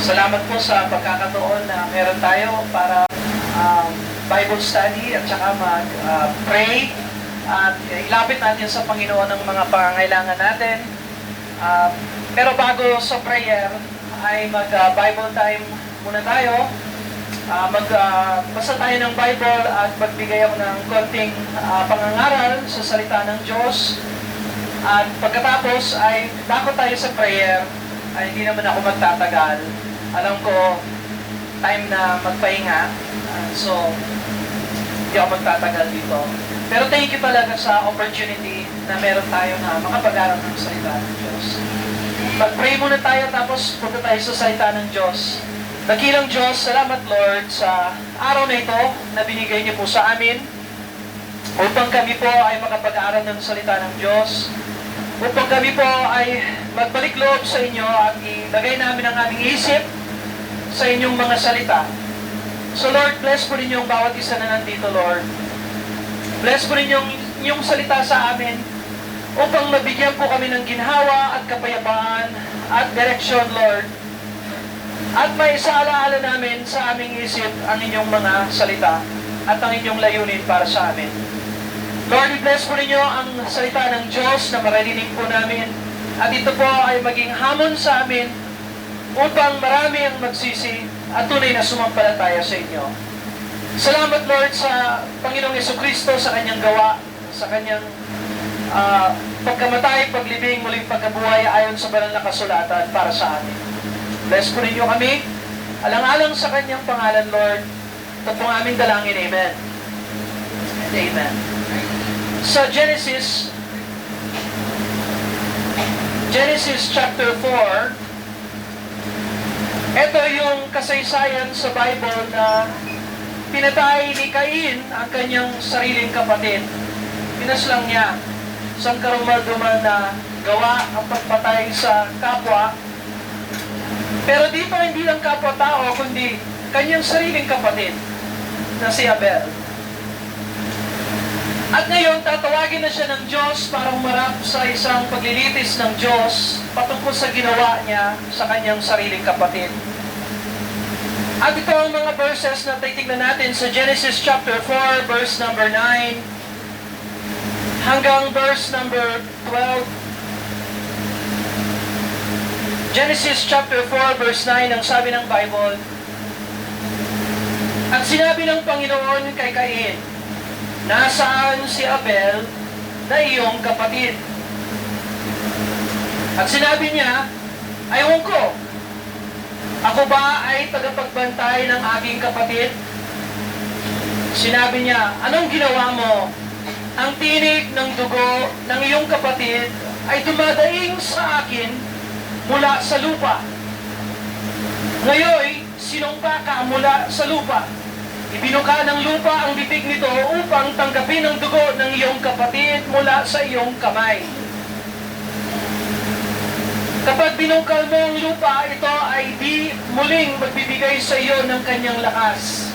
Salamat po sa pagkakataon na meron tayo para Bible study at saka mag-pray at ilapit natin sa Panginoon ang mga pangangailangan natin. Pero bago sa prayer ay mag-Bible time muna tayo. Magbasa tayo ng Bible at magbigay ako ng konting pangangaral sa salita ng Diyos. At pagkatapos ay dako tayo sa prayer, ay hindi naman ako magtatagal. Alam ko, time na magpahinga. So, hindi ako magtatagal dito. Pero thank you talaga sa opportunity na meron tayo na makapag-aral ng salita ng Diyos. Mag-pray muna tayo tapos punta tayo sa salita ng Diyos. Dakilang Diyos, salamat Lord sa araw na ito na binigay niyo po sa amin upang kami po ay makapag-aral ng salita ng Diyos. Upang kami po ay magbalik loob sa inyo at ilagay namin ang aming isip sa inyong mga salita. So Lord, bless po ninyo ang bawat isa na nandito, Lord. Bless po ninyo yung salita sa amin upang mabigyan po kami ng ginhawa at kapayapaan at direksyon, Lord. At may isaalaala namin sa aming isip ang inyong mga salita at ang inyong layunin para sa amin. Lord, bless po ninyo ang salita ng Diyos na maririnig po namin at ito po ay maging hamon sa amin upang marami ang magsisi at tunay na sumampalataya sa inyo. Salamat Lord sa Panginoong Jesucristo sa kanyang gawa, sa kanyang pagkamatay, paglibing, muling pagkabuhay ayon sa banal na kasulatan para sa amin. Bless po ninyo kami. Alang-alang sa kanyang pangalan, Lord. Ito pong aming dalangin. Amen. And amen. Sa Genesis chapter 4, ito yung kasaysayan sa Bible na pinatay ni Cain ang kanyang sariling kapatid. Pinaslang niya sa karumal-dumal na gawa ang pagpatay sa kapwa. Pero dito hindi lang kapwa-tao, kundi kanyang sariling kapatid na si Abel. At ngayon, tatawagin na siya ng Diyos para humarap sa isang paglilitis ng Diyos patungkol sa ginawa niya sa kanyang sariling kapatid. At ito ang mga verses na titignan natin sa Genesis chapter 4, verse number 9, hanggang verse number 12. Genesis chapter 4, verse 9, ang sabi ng Bible, at sinabi ng Panginoon kay Cain, nasaan si Abel na iyong kapatid? At sinabi niya, ayaw ko. Ako ba ay tagapagbantay ng aking kapatid? Sinabi niya, anong ginawa mo? Ang tinig ng dugo ng iyong kapatid ay dumadaing sa akin mula sa lupa. Ngayon, sinumpa ka mula sa lupa. Ibinuka ng lupa ang bibig nito upang tanggapin ang dugo ng iyong kapatid mula sa iyong kamay. Kapag binungkal mo ang lupa, ito ay di muling magbibigay sa iyo ng kanyang lakas.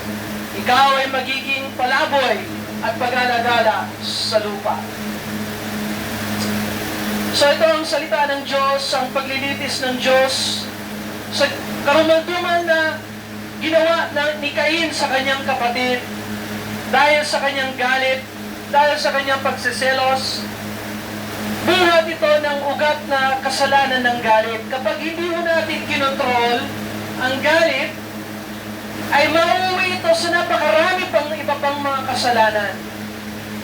Ikaw ay magiging palaboy at pag-alagala sa lupa. So ito ang salita ng Diyos, ang paglilitis ng Diyos sa karumal-dumal na ginawa ni Cain sa kanyang kapatid dahil sa kanyang galit, dahil sa kanyang pagsiselos. Buhat ito ng ugat na kasalanan ng galit. Kapag hindi mo natin kinontrol ang galit, ay mauwi ito sa napakarami pang iba pang mga kasalanan.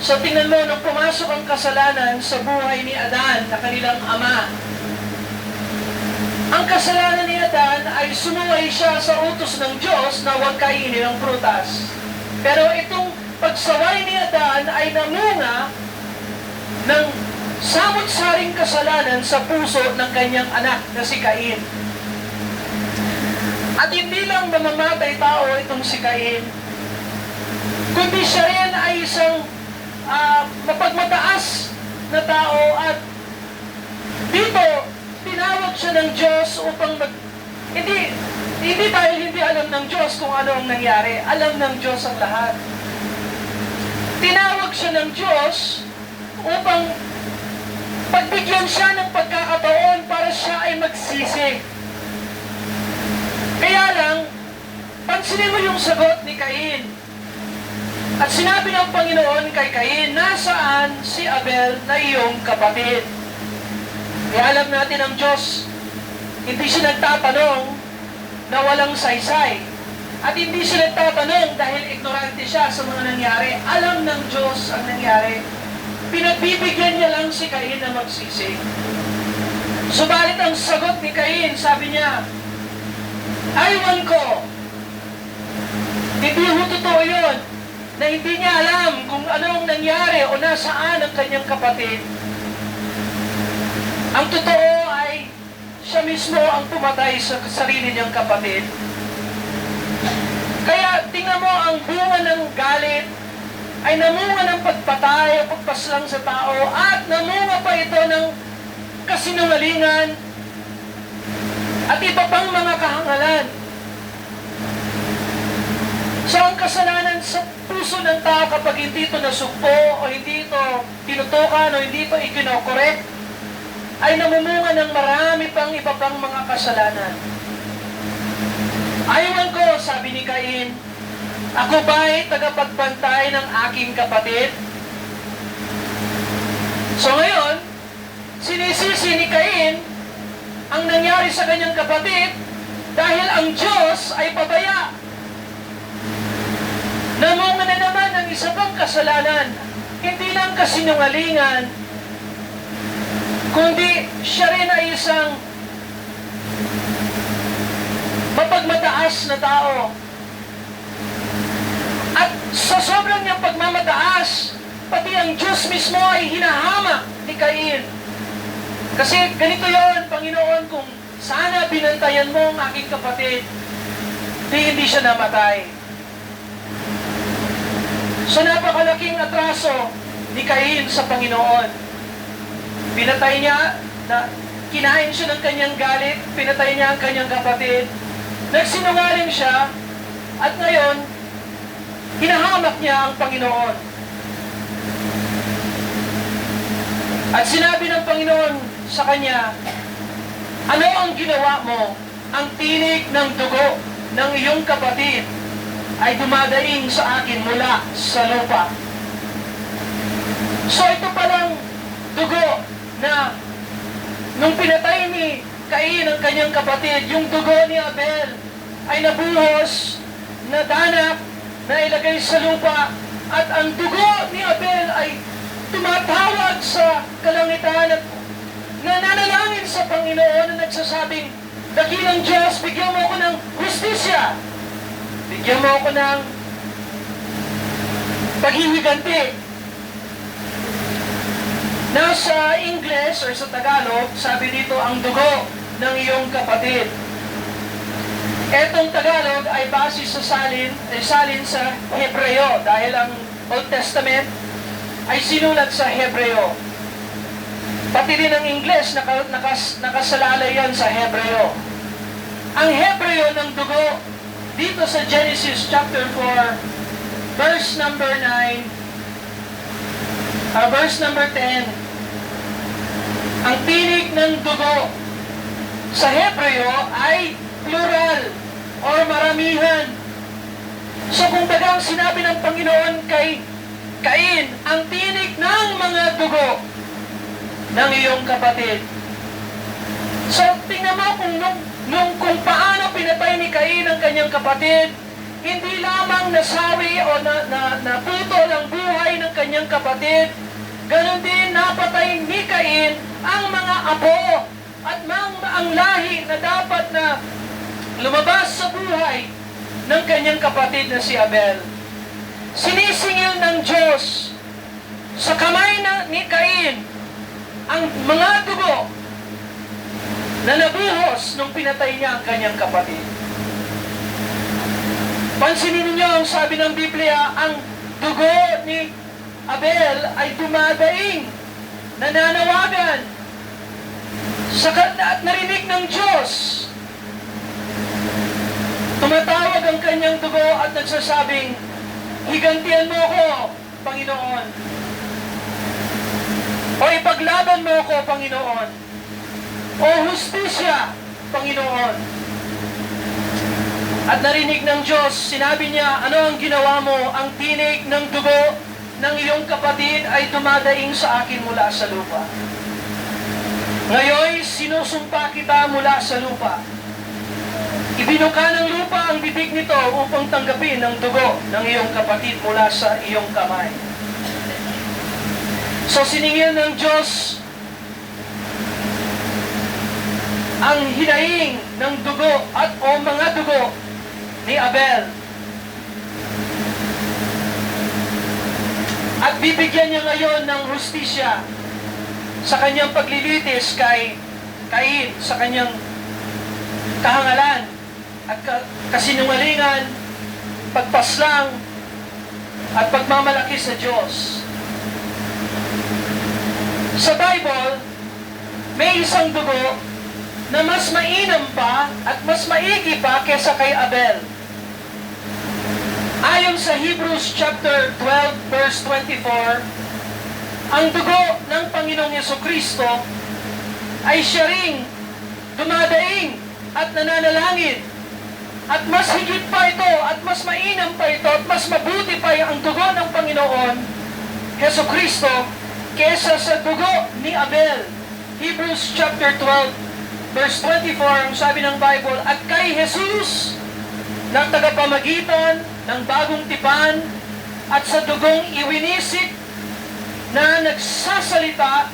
So tingnan mo, nung pumasok ang kasalanan sa buhay ni Adan na kanilang ama, ang kasalanan ni Adan ay sumuway siya sa utos ng Diyos na huwag kainin ng prutas. Pero itong pagsaway ni Adan ay namunga ng samot-saring kasalanan sa puso ng kanyang anak na si Cain. At hindi lang mamamatay tao itong si Cain, kundi siya rin ay isang mapagmataas na tao at dito, tinawag siya ng Diyos upang hindi dahil hindi alam ng Diyos kung ano ang nangyari. Alam ng Diyos ang lahat. Tinawag siya ng Diyos upang pagbigyan siya ng pagkakataon para siya ay magsisi. Kaya lang, pansinin mo yung sagot ni Cain. At sinabi ng Panginoon kay Cain, nasaan si Abel na iyong kapatid? Kaya alam natin ang Diyos, hindi siya nagtatanong na walang saysay. At hindi siya nagtatanong dahil ignorante siya sa mga nangyari. Alam ng Diyos ang nangyari. Pinagbibigyan niya lang si Cain na magsisi. Subalit ang sagot ni Cain, sabi niya, aywan ko. Hindi ho totoo yun, na hindi niya alam kung anong nangyari o nasaan ang kanyang kapatid. Ang totoo ay siya mismo ang pumatay sa sarili niyang kapatid. Kaya tingnan mo, ang bunga ng galit ay namunga ng pagpatay o pagpaslang sa tao, at namunga pa ito ng kasinungalingan at iba pang mga kahangalan. So ang kasalanan sa puso ng tao kapag hindi ito nasugpo o hindi ito tinutukan o hindi ito ikinokorek, ay namumunga ng marami pang iba pang mga kasalanan. Aywan ko, sabi ni Cain, ako ba'y tagapagbantay ng aking kapatid? So ngayon, sinisisi ni Cain ang nangyari sa kanyang kapatid dahil ang Diyos ay pabaya. Namunga na naman ang isa pang kasalanan, hindi lang kasinungalingan, kundi siya rin ay isang mapagmataas na tao. At sa sobrang niyang pagmamataas, pati ang Diyos mismo ay hinahamak ni Cain. Kasi ganito yon, Panginoon, kung sana binantayan mo ang aking kapatid, hindi siya namatay. So napakalaking atraso ni Cain sa Panginoon. Pinatay niya, kinain siya ng kanyang galit, pinatay niya ang kanyang kapatid, nagsinungaling siya, at ngayon, hinahamak niya ang Panginoon. At sinabi ng Panginoon sa kanya, ano ang ginawa mo? Ang tinig ng dugo ng iyong kapatid ay dumadaing sa akin mula sa lupa. So ito palang dugo na nung pinatay ni Cain ang kanyang kapatid, yung dugo ni Abel ay nabuhos, nadanak, na ilagay sa lupa, at ang dugo ni Abel ay tumatawag sa kalangitan at nananalangin sa Panginoon na nagsasabing, dakilang Diyos, bigyan mo ako ng hustisya, bigyan mo ako ng paghihiganti. Nasa English or sa Tagalog, sabi dito, ang dugo ng iyong kapatid. Etong Tagalog ay base sa salin sa Hebreo, dahil ang Old Testament ay sinulat sa Hebreo. Pati rin ang English, nakasalalay yan sa Hebreo. Ang Hebreo ng dugo, dito sa Genesis chapter 4, verse number 9, verse number 10, ang tinig ng dugo sa Hebreo ay plural or maramihan. So kung tagang sinabi ng Panginoon kay Cain, ang tinig ng mga dugo ng iyong kapatid. So tingnan mo kung paano pinatay ni Cain ang kanyang kapatid, hindi lamang nasawi o naputol ang buhay ng kanyang kapatid, ganon din napatay ni Cain ang mga apo at ang lahi na dapat na lumabas sa buhay ng kanyang kapatid na si Abel. Sinisingil ng Diyos sa kamay ni Cain ang mga dugo na nabuhos nung pinatay niya ang kanyang kapatid. Pansinin niyo ang sabi ng Biblia, ang dugo ni Abel ay dumadaing, nananawagan at narinig ng Diyos. Tumatawag ang kanyang dugo at nagsasabing, higantihan mo ako, Panginoon. O ipaglaban mo ako, Panginoon. O hustisya, Panginoon. At narinig ng Diyos, sinabi niya, ano ang ginawa mo? Ang tinig ng dugo ng iyong kapatid ay dumadaing sa akin mula sa lupa. Ngayon, sinusumpa kita mula sa lupa. Ibinuka ng lupa ang bibig nito upang tanggapin ang dugo ng iyong kapatid mula sa iyong kamay. So siningil ng Diyos ang hinaing ng dugo at o mga dugo ni Abel. At bibigyan niya ngayon ng hustisya sa kanyang paglilitis kay Cain, sa kanyang kahangalan at kasinungalingan, pagpaslang at pagmamalaki sa Diyos. Sa Bible, may isang dugo na mas mainam pa at mas maigi pa kesa kay Abel. Ayon sa Hebrews chapter 12 verse 24, ang dugo ng Panginoong Yesukristo ay siya ring dumadaing at nananalangin. At mas higit pa ito, at mas mainam pa ito, at mas mabuti pa ang dugo ng Panginoon Yesukristo kesa sa dugo ni Abel. Hebrews chapter 12 verse 24, ang sabi ng Bible, at kay Jesus na tagapamagitan ng bagong tipan at sa dugong iwinisik na nagsasalita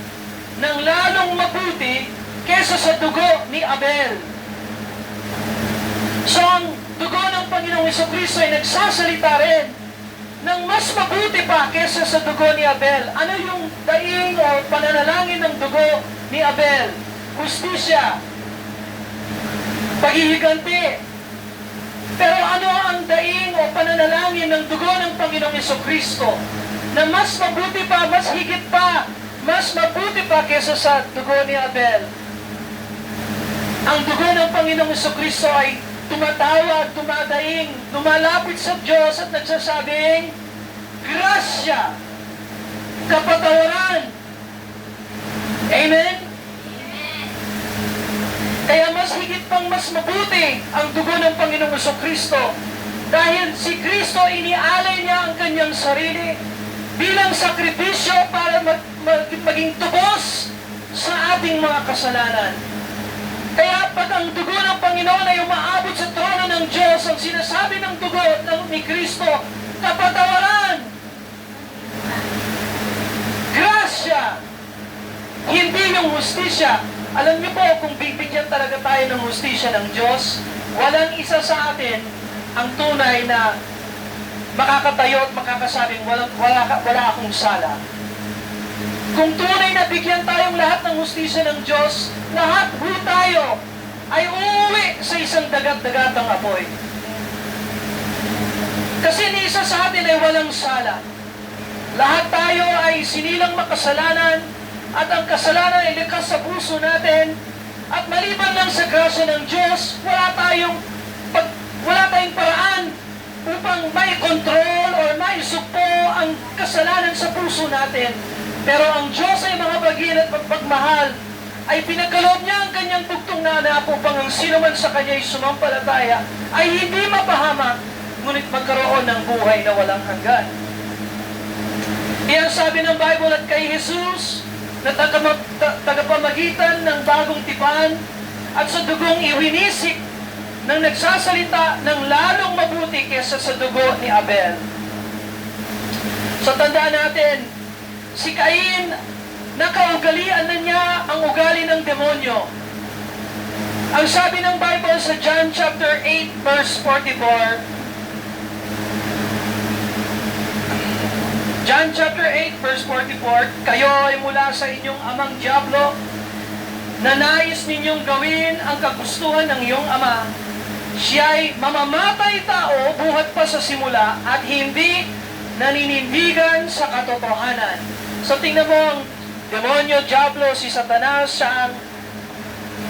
ng lalong mabuti kesa sa dugo ni Abel. So ang dugo ng Panginoong Yesukristo ay nagsasalita rin ng mas mabuti pa kesa sa dugo ni Abel. Ano yung daing o pananalangin ng dugo ni Abel? Hustisya, paghihiganti. Pero ano ang daing o pananalangin ng dugo ng Panginoong Yesukristo na mas mabuti pa, mas higit pa, mas mabuti pa kesa sa dugo ni Abel? Ang dugo ng Panginoong Yesukristo ay tumatawag, tumadaing, lumalapit sa Diyos at nagsasabing, grasya, kapatawaran. Amen? Kaya mas higit pang mas mabuti ang dugo ng Panginoong Yesukristo dahil si Kristo inialay niya ang kanyang sarili bilang sakripisyo para maging tubos sa ating mga kasalanan. Kaya pag ang dugo ng Panginoon ay umaabot sa trono ng Diyos, ang sinasabi ng dugo ni Kristo, kapatawaran, grasya, hindi yung hustisya. Alam niyo po, kung bibigyan talaga tayo ng hustisya ng Diyos, walang isa sa atin ang tunay na makakatayo at makakasabing wala akong sala. Kung tunay na bigyan tayong lahat ng hustisya ng Diyos, lahat po tayo ay uuwi sa isang dagat-dagatang apoy. Kasi ni isa sa atin ay walang sala. Lahat tayo ay sinilang makasalanan at ang kasalanan ay likas sa puso natin at maliban lang sa grasya ng Diyos, wala tayong paraan upang may control o may sukpo ang kasalanan sa puso natin. Pero ang Diyos ay mga bagin at pagmahal ay pinagkaloob niya ang kanyang bugtong na anak upang ang sino man sa kanya ay sumampalataya ay hindi mapahamak, ngunit magkaroon ng buhay na walang hanggan. Iyan sabi ng Bible, at kay Jesus na tagapamagitan ng bagong tipan at sa dugong iwinisik ng nagsasalita ng lalong mabuti kesa sa dugo ni Abel. So tandaan natin, si Cain, nakaugalian na niya ang ugali ng demonyo. Ang sabi ng Bible sa John chapter 8 verse 44, John chapter 8 verse 44, kayo ay mula sa inyong amang Diablo, na nais ninyong gawin ang kagustuhan ng iyong ama. Siya ay mamamatay tao buhat pa sa simula at hindi naninindigan sa katotohanan. So tingnan mo ang demonyo, Diablo, si Satanas, siya ang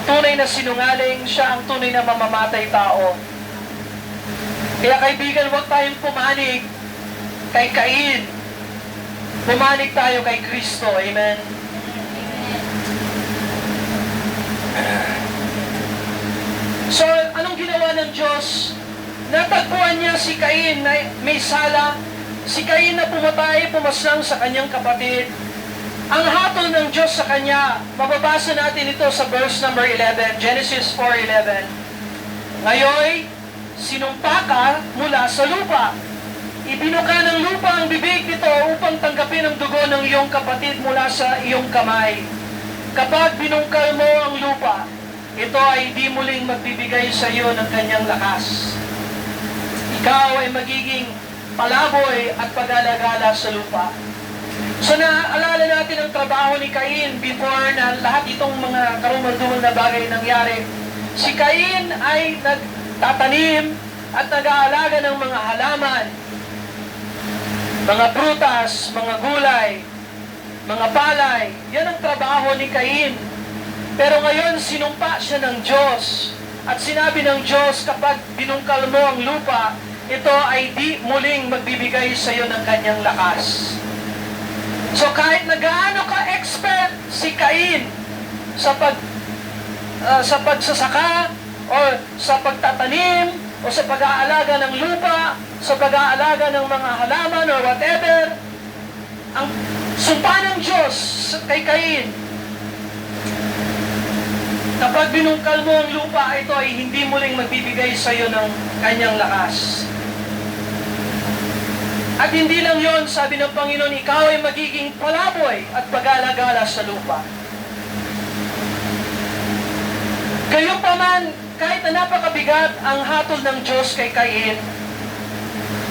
tunay na sinungaling, siya ang tunay na mamamatay tao. Kaya kaibigan, huwag tayong pumanig kay Cain. Pumanig tayo kay Kristo. Amen? So, anong ginawa ng Diyos natagpuan niya si Cain na may sala, si Cain na pumatay, pumaslang sa kanyang kapatid. Ang hatol ng Diyos sa kanya, mababasa natin ito sa verse number 11, Genesis 4:11. Ngayon, sinumpa ka mula sa lupa. Ibinuka ng lupa ang bibig nito upang tanggapin ang dugo ng iyong kapatid mula sa iyong kamay. Kapag binungkal mo ang lupa, ito ay di muling magbibigay sa iyo ng kanyang lakas. Ikaw ay magiging palaboy at pag-alagala sa lupa. So naalala natin ang trabaho ni Cain before na lahat itong mga karumal-dumal na bagay nangyari. Si Cain ay nagtatanim at nag-aalaga ng mga halaman, mga prutas, mga gulay, mga palay. Yan ang trabaho ni Cain. Pero ngayon sinumpa siya ng Diyos at sinabi ng Diyos, kapag binungkal mo ang lupa, ito ay di muling magbibigay sa iyo ng kanyang lakas. So kahit na gaano ka-expert si Cain sa pagsasaka o sa pagtatanim o sa pag-aalaga ng lupa, sa pag-aalaga ng mga halaman or whatever, ang sumpa ng Diyos kay Cain, kapag binungkal mo ang lupa, ito ay hindi muling magbibigay sa iyo ng kanyang lakas. At hindi lang yon, sabi ng Panginoon, ikaw ay magiging palaboy at pag-alagala sa lupa. Gayunpaman, kahit na napakabigat ang hatol ng Diyos kay Cain,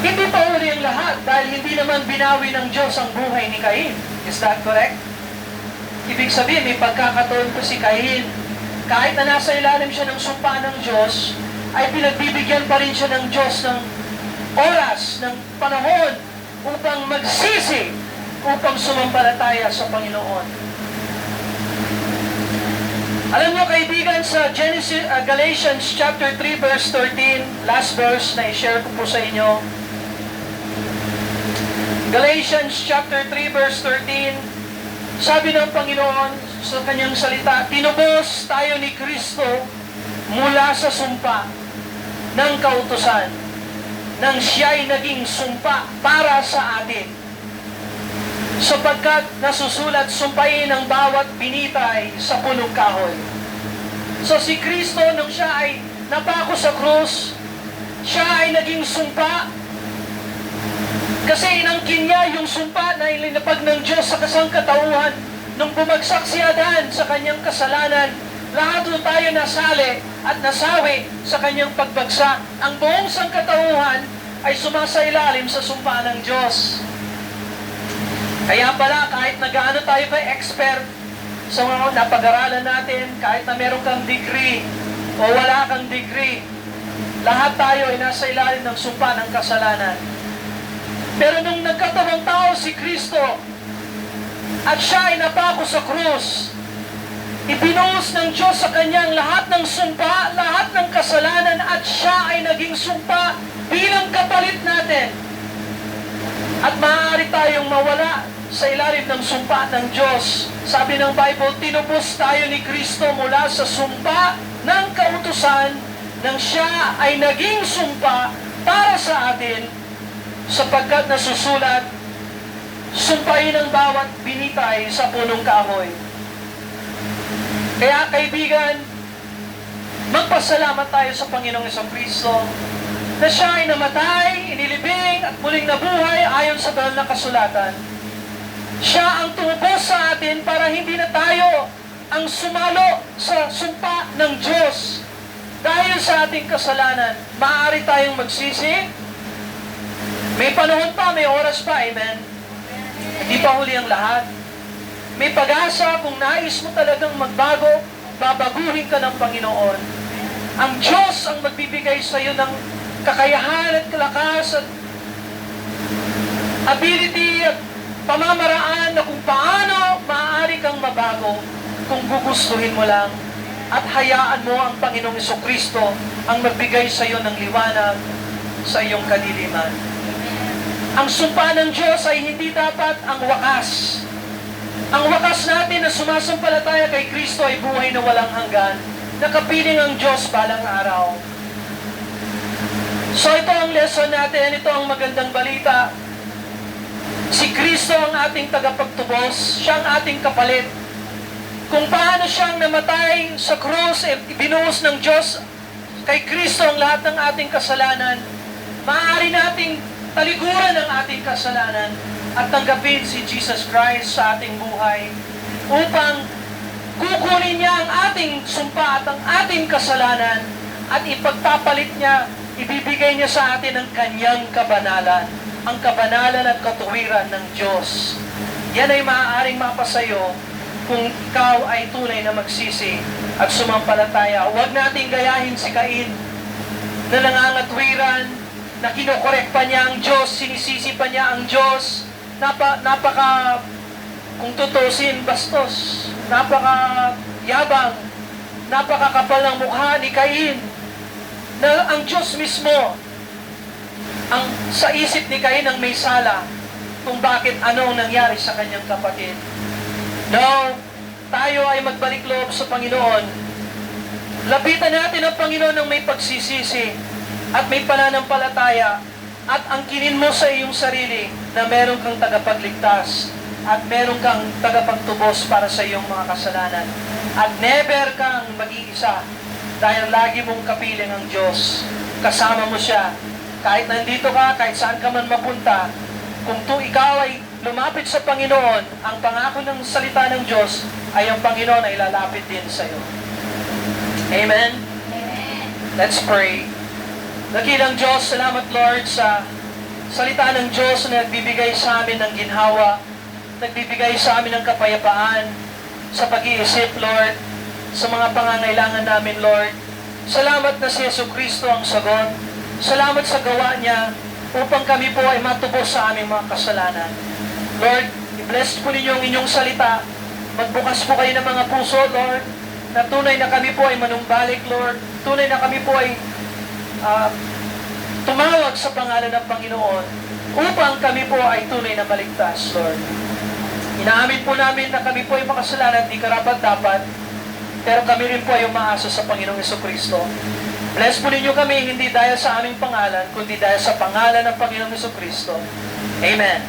hindi pa uli ang lahat dahil hindi naman binawi ng Diyos ang buhay ni Cain. Is that correct? Ibig sabihin, may pagkakataon po si Cain. Kahit na nasa ilalim siya ng sumpa ng Diyos, ay pinagbibigyan pa rin siya ng Diyos ng oras, ng panahon upang magsisi, upang sumampalataya sa Panginoon. Alam mo kaibigan, sa Galatians chapter 3 verse 13, last verse na i-share ko po sa inyo. Galatians chapter 3 verse 13, sabi ng Panginoon sa kanyang salita, tinubos tayo ni Kristo mula sa sumpa ng kautusan, nang siya'y naging sumpa para sa atin. Sapagkat nasusulat, sumpain ang bawat binitay sa punong kahoy. So si Kristo, nung siya ay napako sa krus, siya ay naging sumpa. Kasi inangkin niya yung sumpa na ilinapag ng Diyos sa kasangkatauhan. Nung bumagsak si Adan sa kanyang kasalanan, lahat doon tayo nasali at nasawi sa kanyang pagbagsak. Ang buong sangkatauhan ay sumasailalim sa sumpa ng Diyos. Kaya pala, kahit na gaano tayo ka-expert sa mga napag-aralan natin, kahit na meron kang degree o wala kang degree, lahat tayo ay nasa ilalim ng sumpa ng kasalanan. Pero nung nagkatawang tao si Kristo at siya ay napako sa krus, ibinuhos ng Diyos sa kanyang lahat ng sumpa, lahat ng kasalanan, at siya ay naging sumpa bilang kapalit natin. At maaari tayong mawala sa ilalim ng sumpa ng Diyos. Sabi ng Bible, tinubos tayo ni Kristo mula sa sumpa ng kautusan nang siya ay naging sumpa para sa atin, sapagkat nasusulat, sumpain ang bawat binitay sa punong kahoy. Kaya kaibigan, magpasalamat tayo sa Panginoong Jesucristo na siya ay namatay, inilibing at muling nabuhay ayon sa banal na kasulatan. Siya ang tumubos sa atin para hindi na tayo ang sumalo sa sumpa ng Diyos. Dahil sa ating kasalanan, maaari tayong magsisi. May panahon pa, may oras pa, amen? Hindi pa huli ang lahat. May pag-asa kung nais mo talagang magbago, babaguhin ka ng Panginoon. Ang Diyos ang magbibigay sa iyo ng kakayahan at lakas at ability at pamamaraan na kung paano maaari kang mabago kung gugustuhin mo lang at hayaan mo ang Panginoong Jesucristo ang magbigay sa iyo ng liwanag sa iyong kadiliman. Ang sumpa ng Diyos ay hindi dapat ang wakas. Ang wakas natin na sumasampalataya kay Kristo ay buhay na walang hanggan. Nakapiling ang Diyos balang araw. So ito ang lesson natin, ito ang magandang balita. Si Kristo ang ating tagapagtubos, siya ang ating kapalit. Kung paano siyang namatay sa krus, binuhos ng Diyos kay Kristo ang lahat ng ating kasalanan, maaari nating talikuran ang ating kasalanan at tanggapin si Jesus Christ sa ating buhay upang kukunin niya ang ating sumpa at ang ating kasalanan at ipagpapalit niya, ibibigay niya sa atin ang kanyang kabanalan, ang kabanalan at katuwiran ng Diyos. Yan ay maaaring mapasayo kung ikaw ay tunay na magsisi at sumampalataya. Huwag nating gayahin si Cain na nangangatwiran, na kinokorek pa niya ang Diyos, sinisisi pa niya ang Diyos. Napaka, kung tutusin, bastos. Napaka yabang, napakakapal ng mukha ni Cain. Na ang Diyos mismo, ang sa isip ni Cain ang may sala kung bakit anong nangyari sa kanyang kapatid. No, tayo ay magbalik loob sa Panginoon. Lapitan natin ang Panginoon ng may pagsisisi at may pananampalataya at angkinin mo sa iyong sarili na meron kang tagapagligtas at meron kang tagapagtubos para sa iyong mga kasalanan. At never kang mag-iisa dahil lagi mong kapiling ang Diyos. Kasama mo siya. Kahit nandito ka, kahit saan ka man mapunta, kung ikaw ay lumapit sa Panginoon, ang pangako ng salita ng Diyos ay ang Panginoon ay lalapit din sa iyo. Amen? Amen. Let's pray. Dakilang Diyos, salamat Lord sa salita ng Diyos na nagbibigay sa amin ng ginhawa, nagbibigay sa amin ng kapayapaan, sa pag-iisip Lord, sa mga pangangailangan namin Lord. Salamat na si Jesucristo ang sagot. Salamat sa gawa niya upang kami po ay matubos sa aming mga kasalanan. Lord, i-bless po ninyo ang inyong salita. Magbukas po kayo ng mga puso, Lord, na tunay na kami po ay manumbalik, Lord. Tunay na kami po ay tumawag sa pangalan ng Panginoon upang kami po ay tunay na maligtas, Lord. Inaamin po namin na kami po ay makasalanan, di karapat-dapat, pero kami rin po ay umaasa sa Panginoong Jesucristo. Bless po ninyo kami, hindi dahil sa aming pangalan, kundi dahil sa pangalan ng Panginoong Jesucristo. Amen.